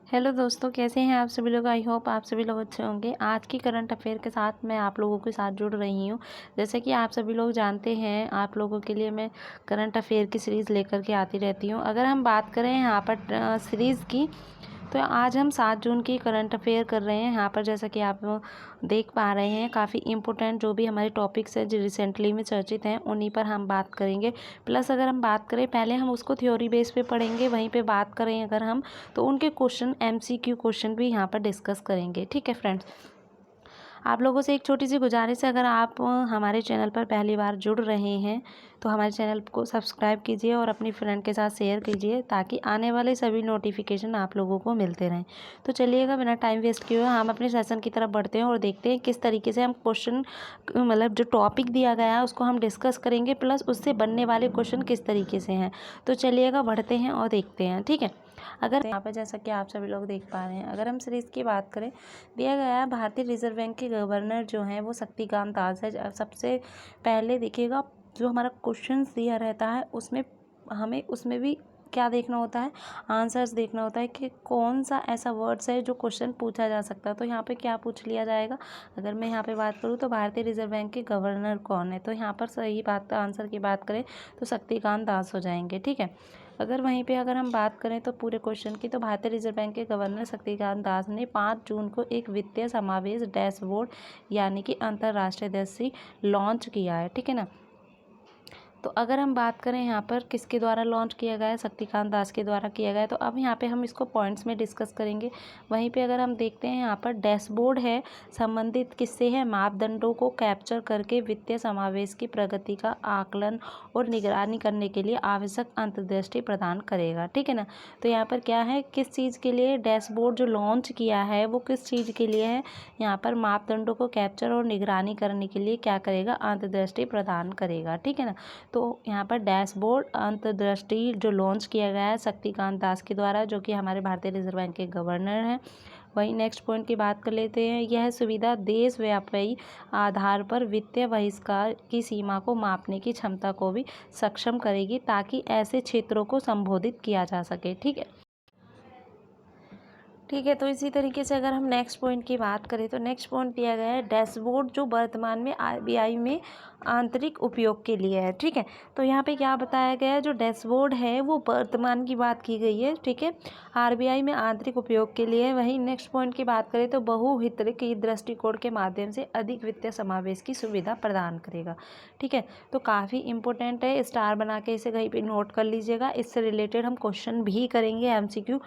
Hello दोस्तों, कैसे हैं आप सभी लोग। आई होप आप सभी लोग अच्छे होंगे। आज की करंट अफेयर के साथ मैं आप लोगों के साथ जुड़ रही हूँ। जैसे कि आप सभी लोग जानते हैं, आप लोगों के लिए मैं करंट अफेयर की सीरीज़ लेकर के आती रहती हूँ। अगर हम बात करें यहाँ पर सीरीज़ की, तो आज हम 7 जून की करंट अफेयर कर रहे हैं। यहाँ पर जैसा कि आप देख पा रहे हैं, काफ़ी इम्पोर्टेंट जो भी हमारे टॉपिक्स हैं जो रिसेंटली में चर्चित हैं, उन्हीं पर हम बात करेंगे। प्लस अगर हम बात करें, पहले हम उसको थ्योरी बेस पे पढ़ेंगे, वहीं पे बात करें अगर हम, तो उनके क्वेश्चन MCQ क्वेश्चन भी यहाँ पर डिस्कस करेंगे। ठीक है फ्रेंड्स, आप लोगों से एक छोटी सी गुजारिश है, अगर आप हमारे चैनल पर पहली बार जुड़ रहे हैं तो हमारे चैनल को सब्सक्राइब कीजिए और अपनी फ्रेंड के साथ शेयर कीजिए, ताकि आने वाले सभी नोटिफिकेशन आप लोगों को मिलते रहें। तो चलिएगा, बिना टाइम वेस्ट किए हुए हम अपने सेशन की तरफ बढ़ते हैं और देखते हैं किस तरीके से हम क्वेश्चन, मतलब जो टॉपिक दिया गया है उसको हम डिस्कस करेंगे, प्लस उससे बनने वाले क्वेश्चन किस तरीके से हैं। तो चलिएगा, बढ़ते हैं और देखते हैं। ठीक है, अगर यहाँ पर जैसा कि आप सभी लोग देख पा रहे हैं, अगर हम सीरीज़ की बात करें, दिया गया है भारतीय रिजर्व बैंक के गवर्नर जो हैं वो शक्तिकांत दास है। सबसे पहले देखिएगा, जो हमारा क्वेश्चन दिया रहता है उसमें हमें उसमें भी क्या देखना होता है, आंसर्स देखना होता है कि कौन सा ऐसा वर्ड्स है जो क्वेश्चन पूछा जा सकता है। तो यहाँ पे क्या पूछ लिया जाएगा, अगर मैं यहाँ पे बात करूँ तो भारतीय रिजर्व बैंक के गवर्नर कौन है, तो यहाँ पर सही बात आंसर की बात करें तो शक्तिकांत दास हो जाएंगे। ठीक है, अगर वहीं पे अगर हम बात करें तो पूरे क्वेश्चन की, तो भारतीय रिजर्व बैंक के गवर्नर शक्तिकांत दास ने 5 जून को एक वित्तीय समावेश डैशबोर्ड यानी कि अंतर्राष्ट्रीय दृष्टि लॉन्च किया है। ठीक है ना, तो अगर हम बात करें यहाँ पर किसके द्वारा लॉन्च किया गया है, शक्तिकांत दास के द्वारा किया गया है। तो अब यहाँ पे हम इसको पॉइंट्स में डिस्कस करेंगे। वहीं पे अगर हम देखते हैं, यहाँ पर डैशबोर्ड है, संबंधित किससे है, मापदंडों को कैप्चर करके वित्तीय समावेश की प्रगति का आकलन और निगरानी करने के लिए आवश्यक अंतर्दृष्टि प्रदान करेगा। ठीक है ना, तो यहाँ पर क्या है, किस चीज़ के लिए डैशबोर्ड जो लॉन्च किया है वो किस चीज़ के लिए है, यहाँ पर मापदंडों को कैप्चर और निगरानी करने के लिए क्या करेगा, अंतर्दृष्टि प्रदान करेगा। ठीक है ना, तो यहाँ पर डैशबोर्ड अंतर्दृष्टि जो लॉन्च किया गया है शक्तिकांत दास के द्वारा, जो कि हमारे भारतीय रिजर्व बैंक के गवर्नर हैं। वहीं नेक्स्ट पॉइंट की बात कर लेते हैं। यह सुविधा देशव्यापी आधार पर वित्तीय बहिष्कार की सीमा को मापने की क्षमता को भी सक्षम करेगी, ताकि ऐसे क्षेत्रों को संबोधित किया जा सके। ठीक है, ठीक है, तो इसी तरीके से अगर हम नेक्स्ट पॉइंट की बात करें, तो नेक्स्ट पॉइंट दिया गया है डैशबोर्ड जो वर्तमान में RBI में आंतरिक उपयोग के लिए है। ठीक है, तो यहाँ पे क्या बताया गया है, जो डैशबोर्ड है वो वर्तमान की बात की गई है। ठीक है, RBI में आंतरिक उपयोग के लिए। वहीं नेक्स्ट पॉइंट की बात करें तो बहुहितकी दृष्टिकोण के माध्यम से अधिक वित्तीय समावेश की सुविधा प्रदान करेगा। ठीक है, तो काफ़ी इंपॉर्टेंट है, स्टार बना के इसे कहीं पर नोट कर लीजिएगा। इससे रिलेटेड हम क्वेश्चन भी करेंगे MCQ।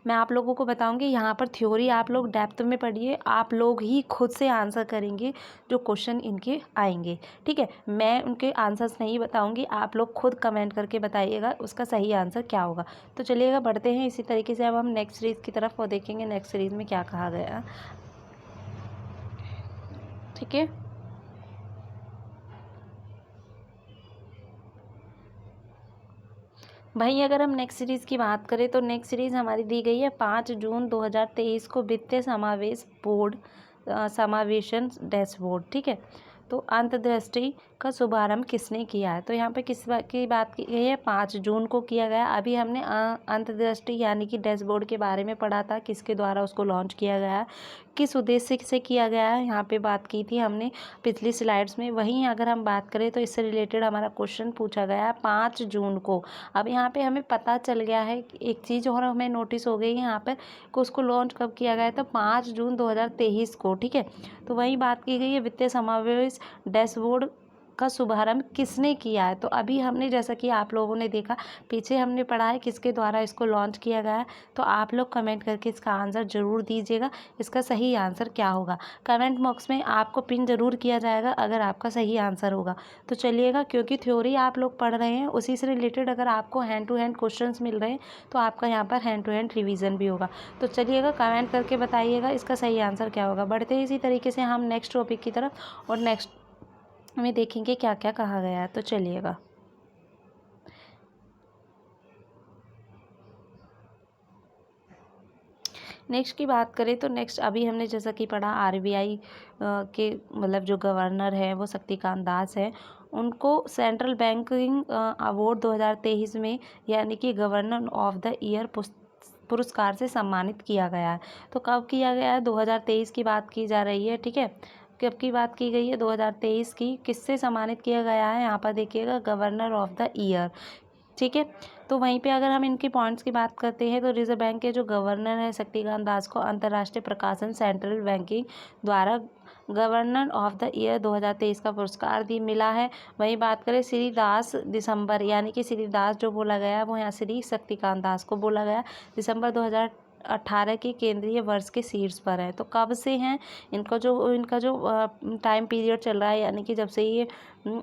मैं आप लोगों को बताऊंगी, यहाँ पर थ्योरी आप लोग डेप्थ में पढ़िए, आप लोग ही खुद से आंसर करेंगे जो क्वेश्चन इनके आएंगे। ठीक है, मैं उनके आंसर्स नहीं बताऊंगी, आप लोग खुद कमेंट करके बताइएगा उसका सही आंसर क्या होगा। तो चलिएगा, बढ़ते हैं इसी तरीके से। अब हम नेक्स्ट सीरीज़ की तरफ और देखेंगे नेक्स्ट सीरीज़ में क्या कहा गया। ठीक है, वहीं अगर हम नेक्स्ट सीरीज़ की बात करें, तो नेक्स्ट सीरीज़ हमारी दी गई है 5 जून 2023 को, वित्तीय समावेश बोर्ड, समावेशन डैशबोर्ड। ठीक है, तो अंतर्दृष्टि का शुभारंभ किसने किया है, तो यहाँ पे किस बात की बात की गई है, 5 जून को किया गया। अभी हमने अंतर्दृष्टि यानी कि डैशबोर्ड के बारे में पढ़ा था, किसके द्वारा उसको लॉन्च किया गया है, किस उद्देश्य से किया गया है, यहाँ पे बात की थी हमने पिछली स्लाइड्स में। वहीं अगर हम बात करें तो इससे रिलेटेड हमारा क्वेश्चन पूछा गया है 5 जून को। अब यहाँ पे हमें पता चल गया है कि एक चीज़ और हमें नोटिस हो गई है यहाँ पर कि उसको लॉन्च कब किया गया, तो 5 जून 2023 को। ठीक है, तो वहीं बात की गई है वित्तीय समावेश डैशबोर्ड का शुभारंभ किसने किया है। तो अभी हमने, जैसा कि आप लोगों ने देखा, पीछे हमने पढ़ा है किसके द्वारा इसको लॉन्च किया गया है। तो आप लोग कमेंट करके इसका आंसर ज़रूर दीजिएगा, इसका सही आंसर क्या होगा। कमेंट बॉक्स में आपको पिन ज़रूर किया जाएगा अगर आपका सही आंसर होगा। तो चलिएगा, क्योंकि थ्योरी आप लोग पढ़ रहे हैं, उसी से रिलेटेड अगर आपको हैंड टू हैंड क्वेश्चंस मिल रहे हैं तो आपका यहाँ पर हैंड टू हैंड रिवीजन भी होगा। तो चलिएगा, कमेंट करके बताइएगा इसका सही आंसर क्या होगा। बढ़ते हैं इसी तरीके से हम नेक्स्ट टॉपिक की तरफ, और नेक्स्ट में देखेंगे क्या क्या कहा गया है। तो चलिएगा, नेक्स्ट की बात करें तो नेक्स्ट अभी हमने जैसा कि पढ़ा, RBI के मतलब जो गवर्नर है वो शक्तिकांत दास है। उनको सेंट्रल बैंकिंग अवार्ड 2023 में, यानी कि गवर्नर ऑफ द ईयर पुरस्कार से सम्मानित किया गया है। तो कब किया गया है? 2023 की बात की जा रही है, ठीक है। कब की बात की गई है? 2023 की। किससे सम्मानित किया गया है? यहाँ पर देखिएगा, गवर्नर ऑफ द ईयर, ठीक है। तो वहीं पे अगर हम इनके पॉइंट्स की बात करते हैं तो रिजर्व बैंक के जो गवर्नर है शक्तिकांत दास को अंतर्राष्ट्रीय प्रकाशन सेंट्रल बैंकिंग द्वारा गवर्नर ऑफ द ईयर 2023 का पुरस्कार दी मिला है। वहीं बात करें श्री दास दिसंबर, यानी कि श्री दास जो बोला गया वो यहाँ श्री शक्तिकांत दास को बोला गया, दिसंबर 2018 के केंद्रीय वर्ष के शीर्ष पर है। तो कब से हैं इनका जो टाइम पीरियड चल रहा है, यानी कि जब से ये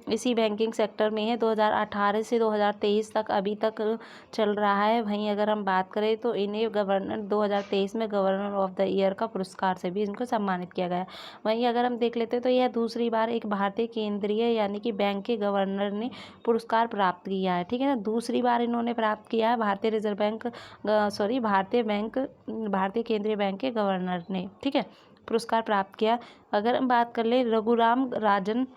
इसी बैंकिंग सेक्टर में है, 2018 से 2023 तक अभी तक चल रहा है। वहीं अगर हम बात करें तो इन्हें गवर्नर 2023 में गवर्नर ऑफ द ईयर का पुरस्कार से भी इनको सम्मानित किया गया। वहीं अगर हम देख लेते हैं तो यह दूसरी बार एक भारतीय केंद्रीय यानी कि बैंक के गवर्नर ने पुरस्कार प्राप्त किया है, ठीक है ना। दूसरी बार इन्होंने प्राप्त किया है भारतीय रिजर्व बैंक भारतीय केंद्रीय बैंक के गवर्नर ने, ठीक है, पुरस्कार प्राप्त किया। अगर हम बात कर ले, रघुराम राजन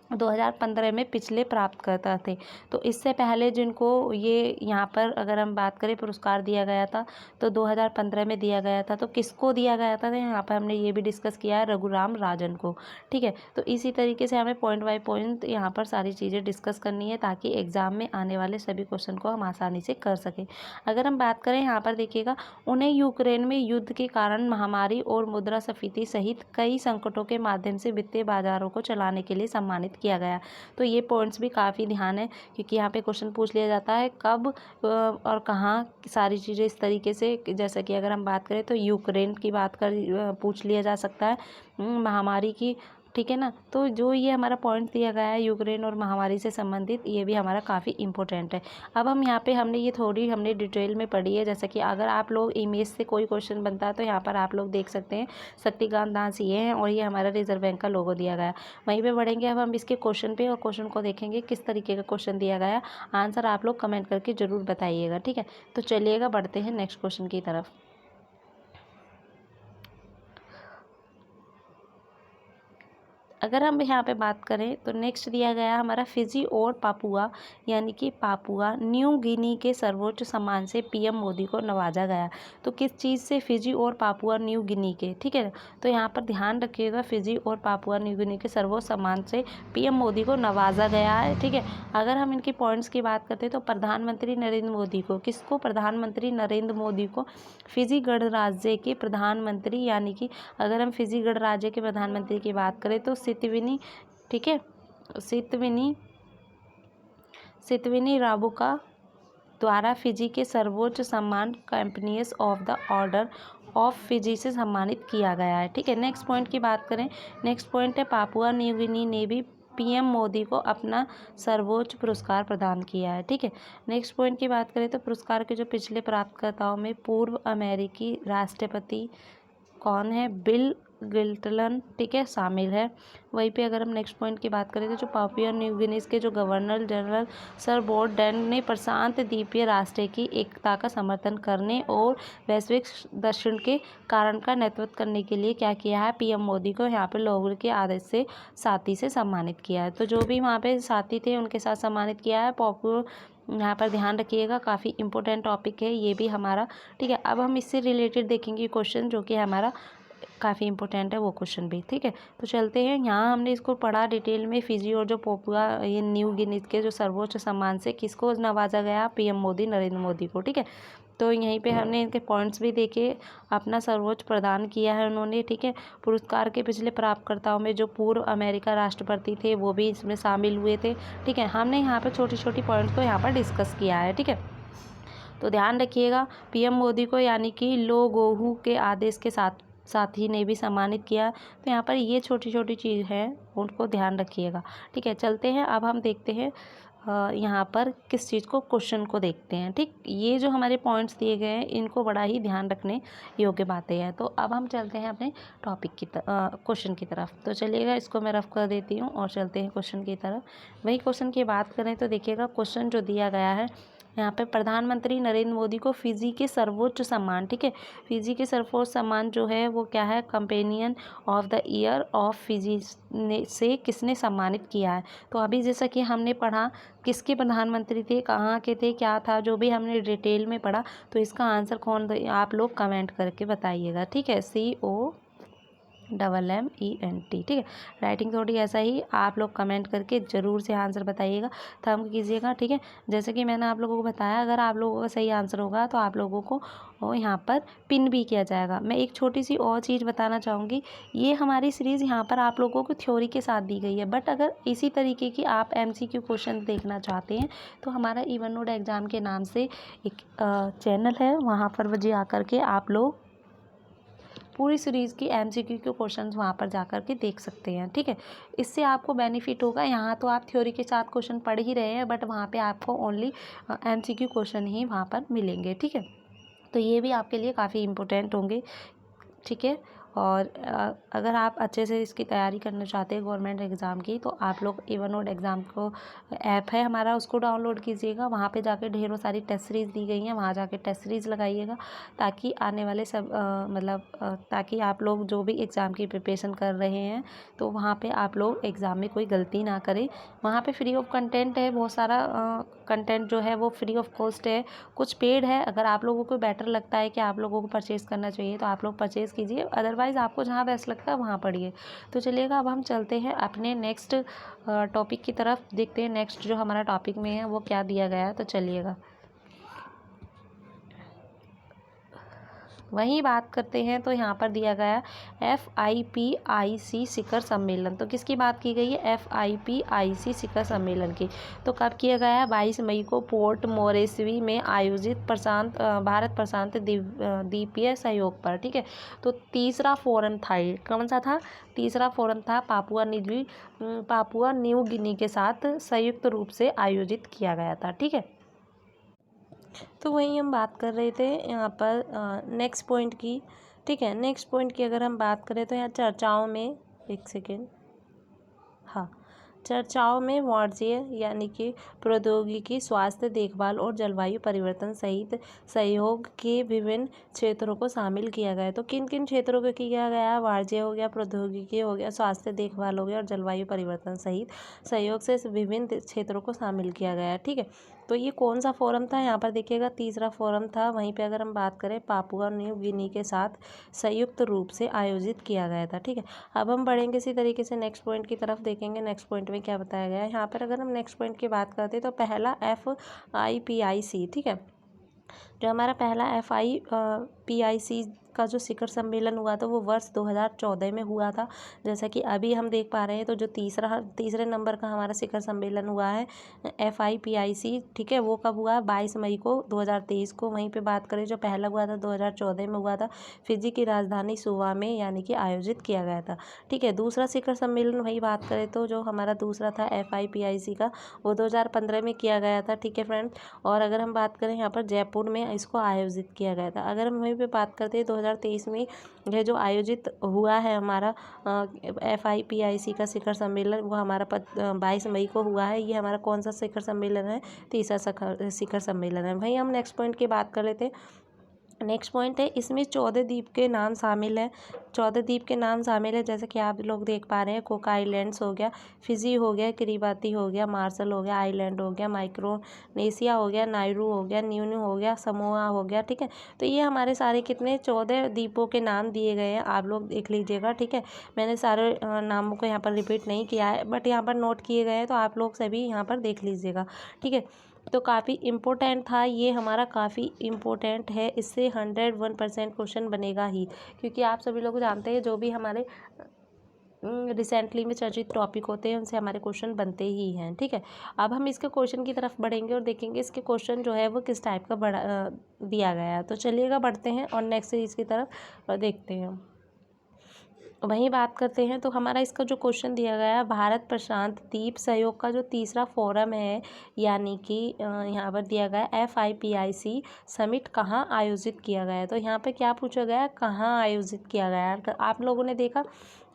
2015 में पिछले प्राप्तकर्ता थे। तो इससे पहले जिनको ये यहाँ पर अगर हम बात करें पुरस्कार दिया गया था तो 2015 में दिया गया था। तो किसको दिया गया था? तो यहाँ पर हमने ये भी डिस्कस किया है, रघुराम राजन को, ठीक है। तो इसी तरीके से हमें पॉइंट बाय पॉइंट यहाँ पर सारी चीज़ें डिस्कस करनी है ताकि एग्जाम में आने वाले सभी क्वेश्चन को हम आसानी से कर सकें। अगर हम बात करें यहाँ पर देखिएगा, उन्हें यूक्रेन में युद्ध के कारण महामारी और मुद्रास्फीति सहित कई संकटों के माध्यम से वित्तीय बाजारों को चलाने के लिए सम्मानित किया गया। तो ये पॉइंट्स भी काफ़ी ध्यान है क्योंकि यहाँ पे क्वेश्चन पूछ लिया जाता है कब और कहाँ, सारी चीज़ें इस तरीके से। जैसे कि अगर हम बात करें तो यूक्रेन की बात कर पूछ लिया जा सकता है, महामारी की, ठीक है ना। तो जो ये हमारा पॉइंट दिया गया है यूक्रेन और महामारी से संबंधित, ये भी हमारा काफ़ी इंपॉर्टेंट है। अब हम यहाँ पे हमने डिटेल में पढ़ी है। जैसे कि अगर आप लोग इमेज से कोई क्वेश्चन बनता है तो यहाँ पर आप लोग देख सकते हैं शक्तिकांत दास ये हैं और ये हमारा रिजर्व बैंक का लोगो दिया गया। वहीं पर बढ़ेंगे अब हम इसके क्वेश्चन पे और क्वेश्चन को देखेंगे किस तरीके का क्वेश्चन दिया गया। आंसर आप लोग कमेंट करके ज़रूर बताइएगा, ठीक है। तो चलिएगा बढ़ते हैं नेक्स्ट क्वेश्चन की तरफ। अगर हम यहाँ पे बात करें तो नेक्स्ट दिया गया हमारा फिजी और पापुआ, यानी कि पापुआ न्यू गिनी के सर्वोच्च सम्मान से पीएम मोदी को नवाजा गया। तो किस चीज़ से? फिजी और पापुआ न्यू गिनी के, ठीक है। तो यहाँ पर ध्यान रखिएगा, फिजी और पापुआ न्यू गिनी के सर्वोच्च सम्मान से पीएम मोदी को नवाजा गया है, ठीक है। अगर हम इनके पॉइंट्स की बात करते हैं तो प्रधानमंत्री नरेंद्र मोदी को, किसको? प्रधानमंत्री नरेंद्र मोदी को फिजी गणराज्य के प्रधानमंत्री, यानी कि अगर हम फिजी गणराज्य के प्रधानमंत्री की बात करें तो सितविनी, ठीक है, सितविनी राबुका द्वारा फिजी के सर्वोच्च सम्मान companion of the order of Fiji से सम्मानित किया गया है, ठीक है। नेक्स्ट पॉइंट की बात करें, नेक्स्ट पॉइंट है पापुआ न्यू गिनी ने भी पीएम मोदी को अपना सर्वोच्च पुरस्कार प्रदान किया है, ठीक है। नेक्स्ट पॉइंट की बात करें तो पुरस्कार के जो पिछले प्राप्तकर्ताओं में पूर्व अमेरिकी राष्ट्रपति कौन है? बिल क्लिंटन, ठीक है, शामिल है। वहीं पे अगर हम नेक्स्ट पॉइंट की बात करें तो जो पापुआ न्यू गिनी के जो governor general sir board Dan ने प्रशांत द्वीपीय राष्ट्र की एकता का समर्थन करने और वैश्विक दर्शन के कारण का नेतृत्व करने के लिए क्या किया है? पीएम मोदी को यहाँ पे लोगों के आदेश से साथी से सम्मानित किया है। तो जो भी वहाँ पे साथी थे उनके साथ सम्मानित किया है। पापुआ, यहाँ पर ध्यान रखिएगा, काफ़ी इंपॉर्टेंट टॉपिक है ये भी हमारा, ठीक है। अब हम इससे रिलेटेड देखेंगे क्वेश्चन जो कि हमारा काफ़ी इंपॉर्टेंट है वो क्वेश्चन भी, ठीक है। तो चलते हैं, यहाँ हमने इसको पढ़ा डिटेल में, फिजी और जो पापुआ ये न्यू गिनी के जो सर्वोच्च सम्मान से किसको नवाजा गया? पीएम मोदी नरेंद्र मोदी को, ठीक है। तो यहीं पे हमने इनके पॉइंट्स भी देखे, अपना सर्वोच्च प्रदान किया है उन्होंने, ठीक है। पुरस्कार के पिछले प्राप्तकर्ताओं में जो पूर्व अमेरिका राष्ट्रपति थे वो भी इसमें शामिल हुए थे, ठीक है। हमने यहाँ पर छोटी छोटी पॉइंट्स को यहाँ पर डिस्कस किया है, ठीक है। तो ध्यान रखिएगा, पीएम मोदी को यानी कि लो गोहू के आदेश के साथी ने भी सम्मानित किया। तो यहाँ पर ये छोटी छोटी चीज़ है उनको ध्यान रखिएगा, ठीक है। चलते हैं, अब हम देखते हैं यहाँ पर किस चीज़ को, क्वेश्चन को देखते हैं, ठीक। ये जो हमारे पॉइंट्स दिए गए हैं इनको बड़ा ही ध्यान रखने योग्य बातें हैं। तो अब हम चलते हैं अपने टॉपिक की क्वेश्चन की तरफ। तो चलिएगा, इसको मैं रफ कर देती हूँ और चलते हैं क्वेश्चन की तरफ। वही क्वेश्चन की बात करें तो देखिएगा, क्वेश्चन जो दिया गया है यहाँ पे प्रधानमंत्री नरेंद्र मोदी को फिजी के सर्वोच्च सम्मान, ठीक है, फिजी के सर्वोच्च सम्मान जो है वो क्या है, companion of the year of Fiji से किसने सम्मानित किया है। तो अभी जैसा कि हमने पढ़ा किसके प्रधानमंत्री थे, कहाँ के थे, क्या था, जो भी हमने डिटेल में पढ़ा, तो इसका आंसर कौन आप लोग कमेंट करके बताइएगा, ठीक है। COMMENT, ठीक है। राइटिंग थोड़ी ऐसा ही आप लोग कमेंट करके ज़रूर से आंसर बताइएगा, थंब कीजिएगा, ठीक है। जैसे कि मैंने आप लोगों को बताया, अगर आप लोगों का सही आंसर होगा तो आप लोगों को यहाँ पर पिन भी किया जाएगा। मैं एक छोटी सी और चीज़ बताना चाहूँगी, ये हमारी सीरीज़ यहाँ पर आप लोगों को थ्योरी के साथ दी गई है, बट अगर इसी तरीके की आप MCQ क्वेश्चन देखना चाहते हैं तो हमारा इवन नोड एग्ज़ाम के नाम से एक चैनल है, वहाँ पर वजह आकर के आप लोग पूरी सीरीज़ की MCQ के क्वेश्चंस वहाँ पर जाकर के देख सकते हैं, ठीक है। इससे आपको बेनिफिट होगा, यहाँ तो आप थ्योरी के साथ क्वेश्चन पढ़ ही रहे हैं, बट वहाँ पे आपको ओनली MCQ क्वेश्चन ही वहाँ पर मिलेंगे, ठीक है। तो ये भी आपके लिए काफ़ी इम्पोर्टेंट होंगे, ठीक है। और अगर आप अच्छे से इसकी तैयारी करना चाहते हैं गवर्नमेंट एग्ज़ाम की, तो आप लोग इवन नोड एग्ज़ाम को ऐप है हमारा, उसको डाउनलोड कीजिएगा। वहाँ पे जाके ढेरों सारी टेस्ट सीरीज़ दी गई हैं, वहाँ जाके टेस्ट सीरीज़ लगाइएगा, ताकि आने वाले सब ताकि आप लोग जो भी एग्ज़ाम की प्रिपरेशन कर रहे हैं तो वहाँ पे आप लोग एग्ज़ाम में कोई गलती ना करें। वहाँ पे फ्री ऑफ कंटेंट है, बहुत सारा कंटेंट जो है वो फ्री ऑफ कॉस्ट है, कुछ पेड है। अगर आप लोगों को बेटर लगता है कि आप लोगों को परचेज़ करना चाहिए तो आप लोग परचेज़ कीजिए, अदरवाइज़ आपको जहाँ बेस्ट लगता है वहाँ पढ़िए। तो चलिएगा, अब हम चलते हैं अपने नेक्स्ट टॉपिक की तरफ, देखते हैं नेक्स्ट जो हमारा टॉपिक में है वो क्या दिया गया है। तो चलिएगा वहीं बात करते हैं। तो यहाँ पर दिया गया FIPIC शिखर सम्मेलन, तो किसकी बात की गई है, FIPIC शिखर सम्मेलन की। तो कब किया गया है, 22 मई को पोर्ट मोरेस्बी में आयोजित भारत प्रशांत द्वीपीय सहयोग पर, ठीक है। तो तीसरा फोरम था, कौन सा था, तीसरा फोरम था, पापुआ न्यू गिनी के साथ संयुक्त रूप से आयोजित किया गया था, ठीक है। तो वहीं हम बात कर रहे थे यहाँ पर नेक्स्ट पॉइंट की, ठीक है। नेक्स्ट पॉइंट की अगर हम बात करें तो यहाँ चर्चाओं में, एक सेकेंड, हाँ, चर्चाओं में वाणिज्य यानी कि प्रौद्योगिकी, स्वास्थ्य देखभाल और जलवायु परिवर्तन सहित सहयोग के विभिन्न क्षेत्रों को शामिल किया गया। तो किन किन क्षेत्रों को किया गया, वाणिज्य हो गया, प्रौद्योगिकी हो गया, स्वास्थ्य देखभाल हो गया और जलवायु परिवर्तन सहित सहयोग से विभिन्न क्षेत्रों को शामिल किया गया, ठीक है। तो ये कौन सा फोरम था, यहाँ पर देखिएगा तीसरा फोरम था। वहीं पे अगर हम बात करें पापुआ न्यू गिनी के साथ संयुक्त रूप से आयोजित किया गया था, ठीक है। अब हम बढ़ेंगे इसी तरीके से नेक्स्ट पॉइंट की तरफ, देखेंगे नेक्स्ट पॉइंट में क्या बताया गया है। यहाँ पर अगर हम नेक्स्ट पॉइंट की बात करते हैं तो पहला FIPIC, ठीक है, जो हमारा पहला FIPIC का जो शिखर सम्मेलन हुआ था वो वर्ष 2014 में हुआ था। जैसा कि अभी हम देख पा रहे हैं, तो जो तीसरे नंबर का हमारा शिखर सम्मेलन हुआ है FIPIC, ठीक है, वो कब हुआ, 22 मई को 2023 को। वहीं पे बात करें जो पहला हुआ था 2014 में हुआ था, फिजी की राजधानी सुवा में यानी कि आयोजित किया गया था, ठीक है। दूसरा शिखर सम्मेलन वही बात करें तो जो हमारा दूसरा था FIPIC का, वो 2015 में किया गया था, ठीक है फ्रेंड। और अगर हम बात करें यहाँ पर जयपुर में इसको आयोजित किया गया था। अगर हम वहीं पे बात करते हैं 2023 में यह जो आयोजित हुआ है हमारा FIPIC का शिखर सम्मेलन, वो हमारा 22 मई को हुआ है। ये हमारा कौन सा शिखर सम्मेलन है, तीसरा शिखर सम्मेलन है। वहीं हम नेक्स्ट पॉइंट की बात कर लेते हैं। नेक्स्ट पॉइंट है, इसमें 14 द्वीप के नाम शामिल है, 14 द्वीप के नाम शामिल है, जैसे कि आप लोग देख पा रहे हैं, कुक आइलैंड्स हो गया, फिजी हो गया, किरिबाती हो गया, मार्शल हो गया आइलैंड हो गया, माइक्रोनेशिया हो गया, नायरू हो गया, न्यू हो गया, समोआ हो गया, ठीक है। तो ये हमारे सारे कितने 14 द्वीपों के नाम दिए गए हैं, आप लोग देख लीजिएगा, ठीक है। मैंने सारे नामों को यहाँ पर रिपीट नहीं किया है, बट यहाँ पर नोट किए गए हैं, तो आप लोग सभी यहाँ पर देख लीजिएगा, ठीक है। तो काफ़ी इम्पोर्टेंट था ये हमारा, काफ़ी इम्पोर्टेंट है, इससे 101% क्वेश्चन बनेगा ही, क्योंकि आप सभी लोग जानते हैं जो भी हमारे रिसेंटली में चर्चित टॉपिक होते हैं उनसे हमारे क्वेश्चन बनते ही हैं, ठीक है। अब हम इसके क्वेश्चन की तरफ बढ़ेंगे और देखेंगे इसके क्वेश्चन जो है वो किस टाइप का दिया गया है। तो चलिएगा बढ़ते हैं और नेक्स्ट सीरीज़ की तरफ देखते हैं। वहीं बात करते हैं तो हमारा इसका जो क्वेश्चन दिया गया है, भारत प्रशांत द्वीप सहयोग का जो तीसरा फोरम है, यानी कि यहाँ पर दिया गया FIPIC समिट कहाँ आयोजित किया गया है। तो यहाँ पे क्या पूछा गया है, कहाँ आयोजित किया गया है। आप लोगों ने देखा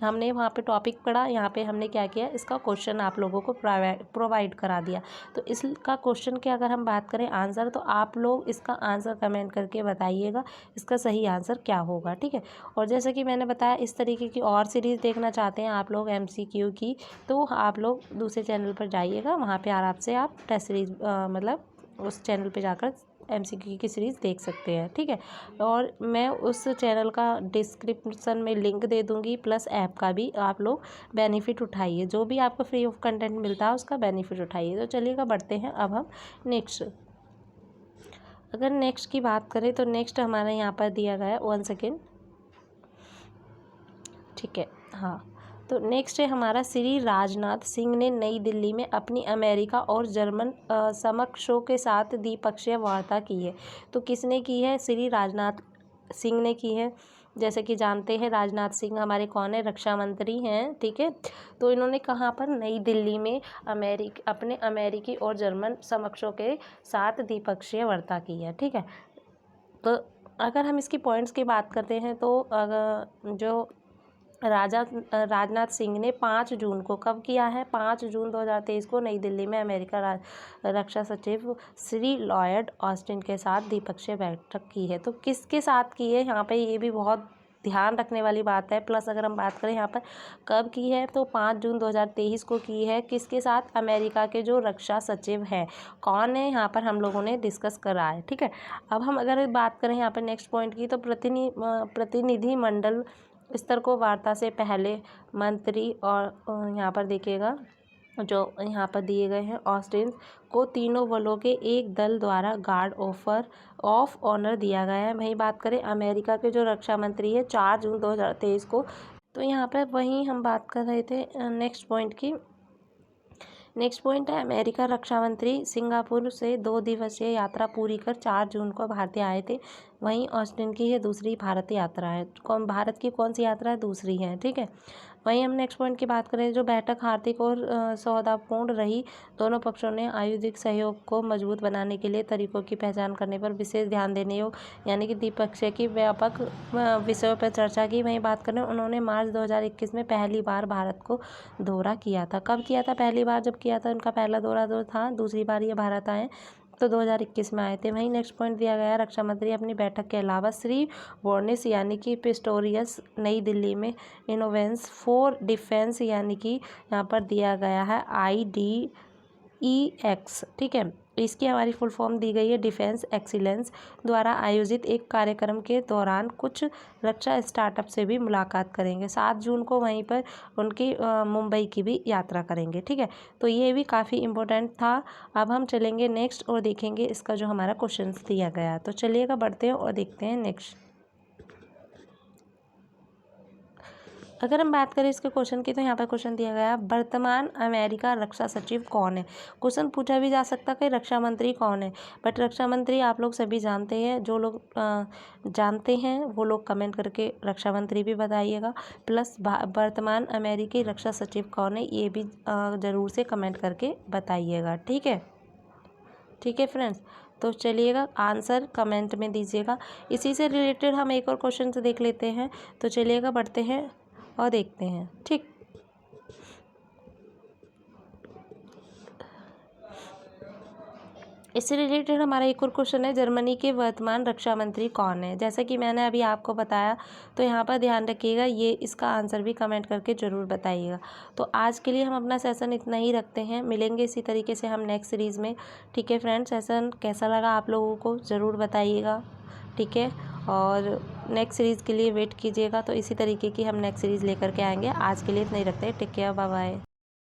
हमने वहाँ पे टॉपिक पढ़ा, यहाँ पे हमने क्या किया, इसका क्वेश्चन आप लोगों को प्रोवाइड करा दिया। तो इसका क्वेश्चन की अगर हम बात करें आंसर, तो आप लोग इसका आंसर कमेंट करके बताइएगा इसका सही आंसर क्या होगा, ठीक है। और जैसे कि मैंने बताया, इस तरीके की और सीरीज़ देखना चाहते हैं आप लोग MCQ की, तो आप लोग दूसरे चैनल पर जाइएगा, वहाँ पर आराम से आप टेस्ट सीरीज मतलब उस चैनल पर जाकर MCQ की सीरीज़ देख सकते हैं, ठीक है। और मैं उस चैनल का डिस्क्रिप्शन में लिंक दे दूँगी, प्लस ऐप का भी आप लोग बेनिफिट उठाइए, जो भी आपको फ्री ऑफ कंटेंट मिलता है उसका बेनिफिट उठाइए। तो चलिएगा बढ़ते हैं अब हम नेक्स्ट। अगर नेक्स्ट की बात करें तो नेक्स्ट हमारे यहाँ पर दिया गया है, 1 सेकेंड, ठीक है, हाँ। तो नेक्स्ट है हमारा, श्री राजनाथ सिंह ने नई दिल्ली में अपनी अमेरिका और जर्मन समकक्षों के साथ द्विपक्षीय वार्ता की है। तो किसने की है? श्री राजनाथ सिंह ने की है। जैसे कि जानते हैं राजनाथ सिंह हमारे कौन है? रक्षा मंत्री हैं, ठीक है। तो इन्होंने कहाँ पर? नई दिल्ली में अपने अमेरिकी और जर्मन समकक्षों के साथ द्विपक्षीय वार्ता की है, ठीक है। तो अगर हम इसकी पॉइंट्स की बात करते हैं, तो अगर जो राजनाथ सिंह ने 5 जून को कब किया है? 5 जून 2023 को नई दिल्ली में अमेरिका रक्षा सचिव श्री लॉयड ऑस्टिन के साथ द्विपक्षीय बैठक की है। तो किसके साथ की है? यहाँ पे ये भी बहुत ध्यान रखने वाली बात है। प्लस अगर हम बात करें यहाँ पर कब की है, तो 5 जून 2023 को की है। किसके साथ? अमेरिका के जो रक्षा सचिव है, कौन है? यहाँ पर हम लोगों ने डिस्कस करा है, ठीक है। अब हम अगर बात करें यहाँ पर नेक्स्ट पॉइंट की, तो प्रतिनिधि मंडल स्तर को वार्ता से पहले मंत्री और यहाँ पर देखिएगा जो यहाँ पर दिए गए हैं, ऑस्टिन को तीनों बलों के एक दल द्वारा गार्ड ऑफ ऑनर दिया गया है। वहीं बात करें अमेरिका के जो रक्षा मंत्री है 4 जून 2023 को, तो यहाँ पर वहीं हम बात कर रहे थे नेक्स्ट पॉइंट की। नेक्स्ट पॉइंट है, अमेरिका रक्षा मंत्री सिंगापुर से 2 दिवसीय यात्रा पूरी कर 4 जून को भारत आए थे। वहीं ऑस्टिन की ये दूसरी भारत यात्रा है। भारत की कौन सी यात्रा है? दूसरी है, ठीक है। वहीं हम नेक्स्ट पॉइंट की बात करें, जो बैठक आर्थिक और सौहार्दपूर्ण रही। दोनों पक्षों ने आयुधिक सहयोग को मजबूत बनाने के लिए तरीकों की पहचान करने पर विशेष ध्यान देने यानी कि द्विपक्षीय की व्यापक विषयों पर चर्चा की। वहीं बात करें, उन्होंने मार्च 2021 में पहली बार भारत को दौरा किया था। कब किया था? पहली बार जब किया था उनका पहला दौरा जो था, दूसरी बार ये भारत आए तो 2021 में आए थे। वहीं नेक्स्ट पॉइंट दिया गया, रक्षा मंत्री अपनी बैठक के अलावा श्री वोर्निस यानी कि पिस्टोरियस नई दिल्ली में इनोवेंस फॉर डिफेंस यानी कि यहाँ पर दिया गया है IDEX, ठीक है। इसकी हमारी फुल फॉर्म दी गई है डिफेंस एक्सीलेंस द्वारा आयोजित एक कार्यक्रम के दौरान कुछ रक्षा स्टार्टअप से भी मुलाकात करेंगे। 7 जून को वहीं पर उनकी मुंबई की भी यात्रा करेंगे, ठीक है। तो ये भी काफ़ी इम्पोर्टेंट था। अब हम चलेंगे नेक्स्ट और देखेंगे इसका जो हमारा क्वेश्चन दिया गया। तो चलिएगा बढ़ते हैं और देखते हैं नेक्स्ट। अगर हम बात करें इसके क्वेश्चन की, तो यहाँ पर क्वेश्चन दिया गया, वर्तमान अमेरिका रक्षा सचिव कौन है? क्वेश्चन पूछा भी जा सकता है कि रक्षा मंत्री कौन है, बट रक्षा मंत्री आप लोग सभी जानते हैं। जो लोग जानते हैं वो लोग कमेंट करके रक्षा मंत्री भी बताइएगा। प्लस वर्तमान अमेरिकी रक्षा सचिव कौन है, ये भी ज़रूर से कमेंट करके बताइएगा, ठीक है। ठीक है फ्रेंड्स, तो चलिएगा आंसर कमेंट में दीजिएगा। इसी से रिलेटेड हम एक और क्वेश्चन से देख लेते हैं। तो चलिएगा बढ़ते हैं और देखते हैं, ठीक। इससे रिलेटेड हमारा एक और क्वेश्चन है, जर्मनी के वर्तमान रक्षा मंत्री कौन है? जैसे कि मैंने अभी आपको बताया, तो यहाँ पर ध्यान रखिएगा, ये इसका आंसर भी कमेंट करके ज़रूर बताइएगा। तो आज के लिए हम अपना सेशन इतना ही रखते हैं, मिलेंगे इसी तरीके से हम नेक्स्ट सीरीज़ में, ठीक है फ्रेंड्स। सेशन कैसा लगा आप लोगों को ज़रूर बताइएगा, ठीक है। और नेक्स्ट सीरीज़ के लिए वेट कीजिएगा। तो इसी तरीके की हम नेक्स्ट सीरीज़ लेकर के आएंगे। आज के लिए इतना ही रखते हैं, टेक केयर, बाय बाय।